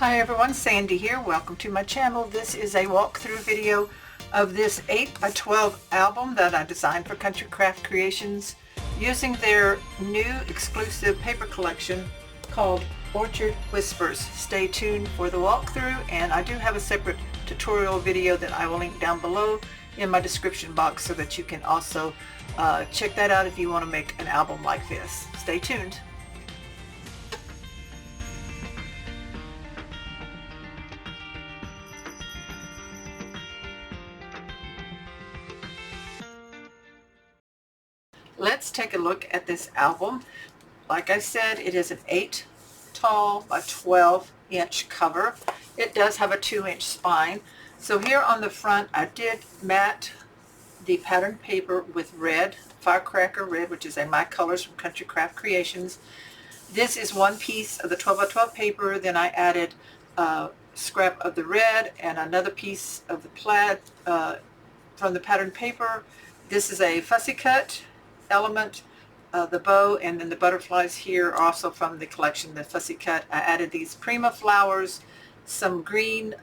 Hi everyone, Sandy here. Welcome to my channel. This is a walkthrough video of this 8x12 album that I designed for Country Craft Creations using their new exclusive paper collection called Orchard Whispers. Stay tuned for the walkthrough, and I do have a separate tutorial video that I will link down below in my description box so that you can also check that out if you want to make an album like this. Stay tuned. Let's take a look at this album. Like I said, it is an 8 tall by 12 inch cover. It does have a 2-inch spine. So here on the front, I did mat the pattern paper with red, Firecracker Red, which is my colors from Country Craft Creations. This is one piece of the 12 by 12 paper. Then I added a scrap of the red and another piece of the plaid from the pattern paper. This is a fussy cut element, the bow, and then the butterflies here are also from the collection, the fussy cut. I added these prima flowers, some green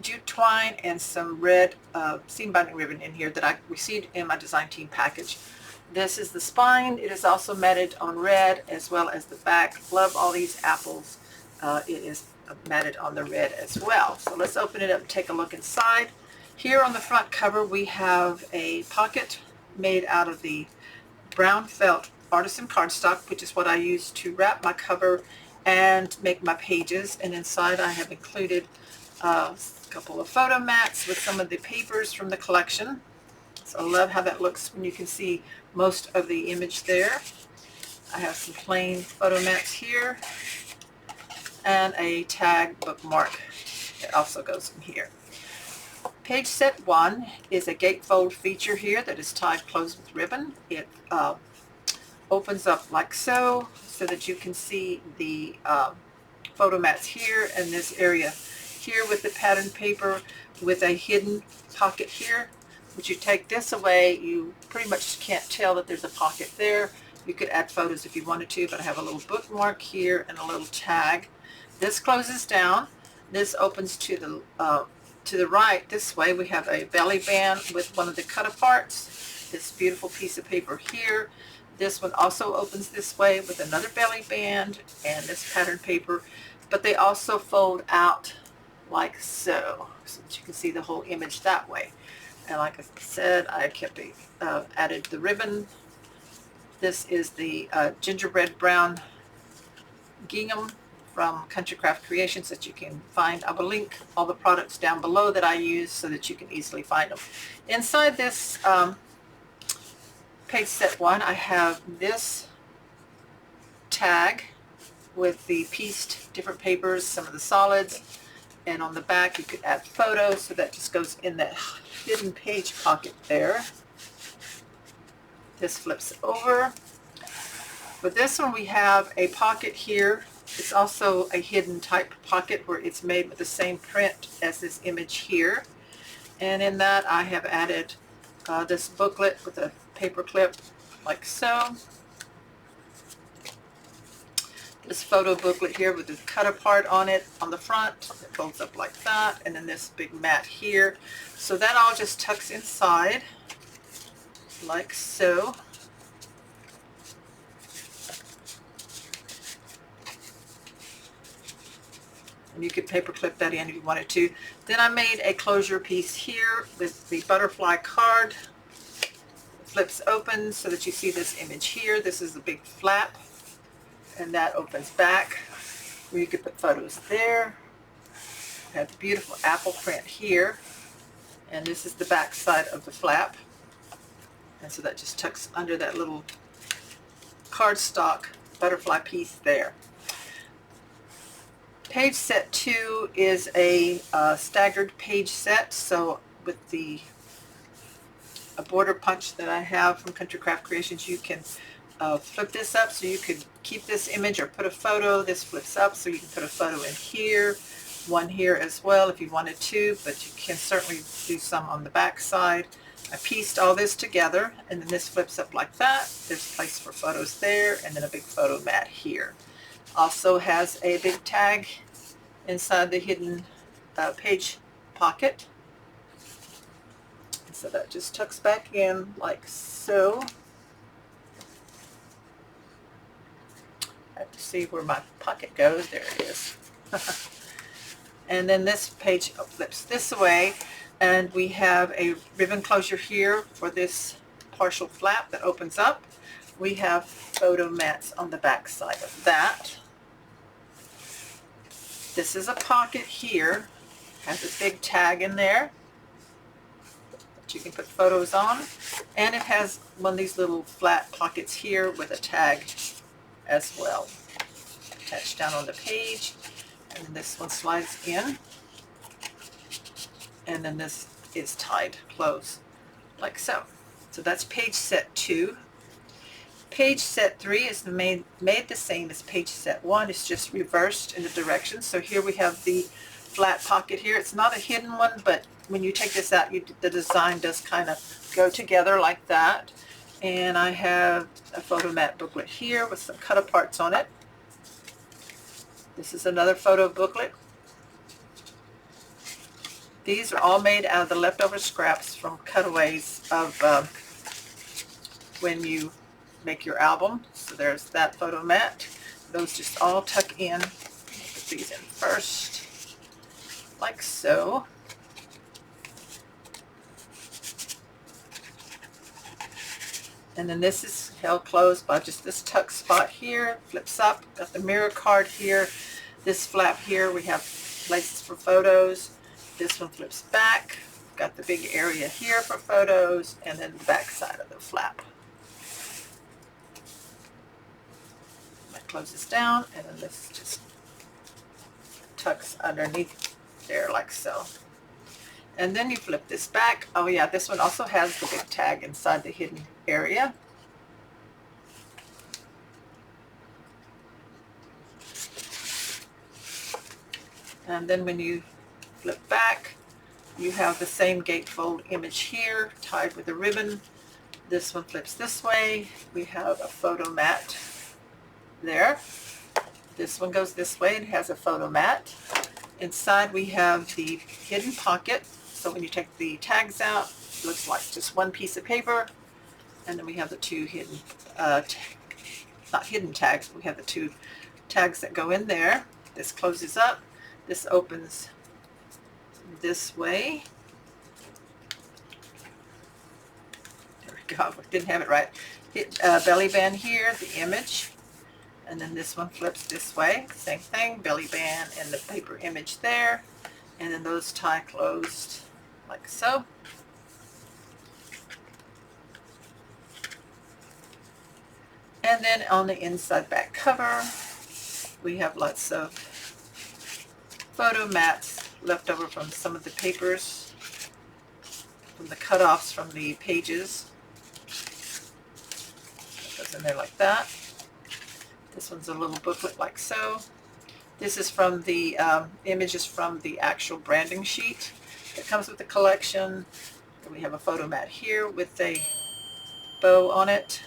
jute twine, and some red seam binding ribbon in here that I received in my design team package. This is the spine. It is also matted on red as well as the back. Love all these apples. It is matted on the red as well. So let's open it up and take a look inside. Here on the front cover we have a pocket made out of the brown felt artisan cardstock, which is what I use to wrap my cover and make my pages. And inside I have included a couple of photo mats with some of the papers from the collection. So I love how that looks when you can see most of the image there. I have some plain photo mats here and a tag bookmark that also goes in here. Page set 1 is a gatefold feature here that is tied closed with ribbon. It opens up like so that you can see the photo mats here and this area here with the pattern paper with a hidden pocket here. But you take this away, you pretty much can't tell that there's a pocket there. You could add photos if you wanted to, but I have a little bookmark here and a little tag. This closes down. This opens to the right. This way we have a belly band with one of the cut aparts, this beautiful piece of paper here. This one also opens this way with another belly band and this pattern paper, but they also fold out like so that you can see the whole image that way. And like I said, I kept added the ribbon. This is the gingerbread brown gingham from Country Craft Creations that you can find. I will link all the products down below that I use so that you can easily find them. Inside this page set 1, I have this tag with the pieced different papers, some of the solids, and on the back you could add photos, so that just goes in that hidden page pocket there. This flips over. For this one we have a pocket here. It's also a hidden type pocket where it's made with the same print as this image here. And in that I have added this booklet with a paper clip like so. This photo booklet here with the cut apart on it on the front. It folds up like that. And then this big mat here. So that all just tucks inside like so. And you could paper clip that in if you wanted to. Then I made a closure piece here with the butterfly card. It flips open so that you see this image here. This is the big flap, and that opens back where you could put photos there. I have the beautiful apple print here, and this is the back side of the flap. And so that just tucks under that little cardstock butterfly piece there. Page set 2 is a staggered page set, so with a border punch that I have from Country Craft Creations, you can flip this up so you could keep this image or put a photo. This flips up so you can put a photo in here, one here as well if you wanted to, but you can certainly do some on the back side. I pieced all this together, and then this flips up like that. There's a place for photos there, and then a big photo mat here. Also has a big tag inside the hidden page pocket. And so that just tucks back in like so. I have to see where my pocket goes. There it is. And then this page flips this way, and we have a ribbon closure here for this partial flap that opens up. We have photo mats on the back side of that. This is a pocket here, has a big tag in there that you can put photos on, and it has one of these little flat pockets here with a tag as well, attached down on the page. And then this one slides in, and then this is tied closed like so. So that's page set 2. Page set 3 is made the same as page set 1. It's just reversed in the direction. So here we have the flat pocket here. It's not a hidden one, but when you take this out, the design does kind of go together like that. And I have a photo mat booklet here with some cut aparts on it. This is another photo booklet. These are all made out of the leftover scraps from cutaways of when you make your album. So there's that photo mat. Those just all tuck in. Put these in first, like so. And then this is held closed by just this tuck spot here. Flips up. Got the mirror card here. This flap here, we have places for photos. This one flips back. Got the big area here for photos, and then the back side of the flap. That closes down, and then this just tucks underneath there like so. And then you flip this back. Oh yeah, this one also has the big tag inside the hidden area. And then when you flip back, you have the same gatefold image here tied with a ribbon. This one flips this way. We have a photo mat there. This one goes this way and has a photo mat. Inside we have the hidden pocket. So when you take the tags out, it looks like just one piece of paper. And then we have the two hidden, not hidden tags, we have the two tags that go in there. This closes up. This opens this way. There we go. Didn't have it right. Hit belly band here, the image. And then this one flips this way. Same thing, belly band and the paper image there. And then those tie closed like so. And then on the inside back cover, we have lots of photo mats left over from some of the papers, from the cutoffs from the pages. That goes in there like that. This one's a little booklet like so. This is from the images from the actual branding sheet that comes with the collection. We have a photo mat here with a bow on it.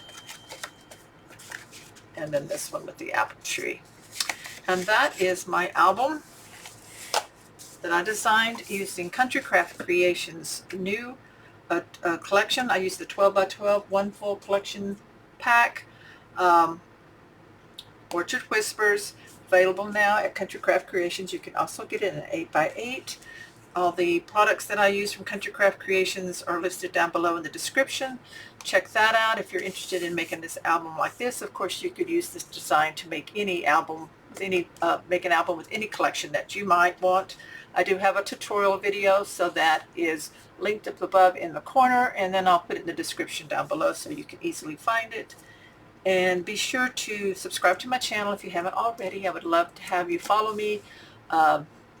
And then this one with the apple tree. And that is my album that I designed using Country Craft Creations' new collection. I used the 12 by 12 one full collection pack. Orchard Whispers, available now at Country Craft Creations. You can also get it in an 8 by 8. All the products that I use from Country Craft Creations are listed down below in the description. Check that out if you're interested in making this album like this. Of course, you could use this design to make any album, make an album with any collection that you might want. I do have a tutorial video, so that is linked up above in the corner, and then I'll put it in the description down below so you can easily find it. And be sure to subscribe to my channel if you haven't already. I would love to have you follow me.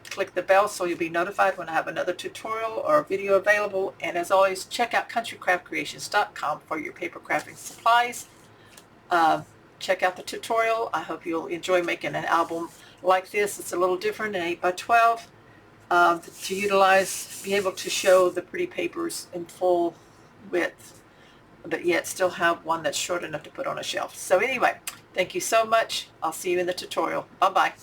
Click the bell so you'll be notified when I have another tutorial or video available. And as always, check out countrycraftcreations.com for your paper crafting supplies. Check out the tutorial. I hope you'll enjoy making an album like this. It's a little different, an 8 by 12, to utilize, be able to show the pretty papers in full width, but yet still have one that's short enough to put on a shelf. So anyway, thank you so much. I'll see you in the tutorial. Bye-bye.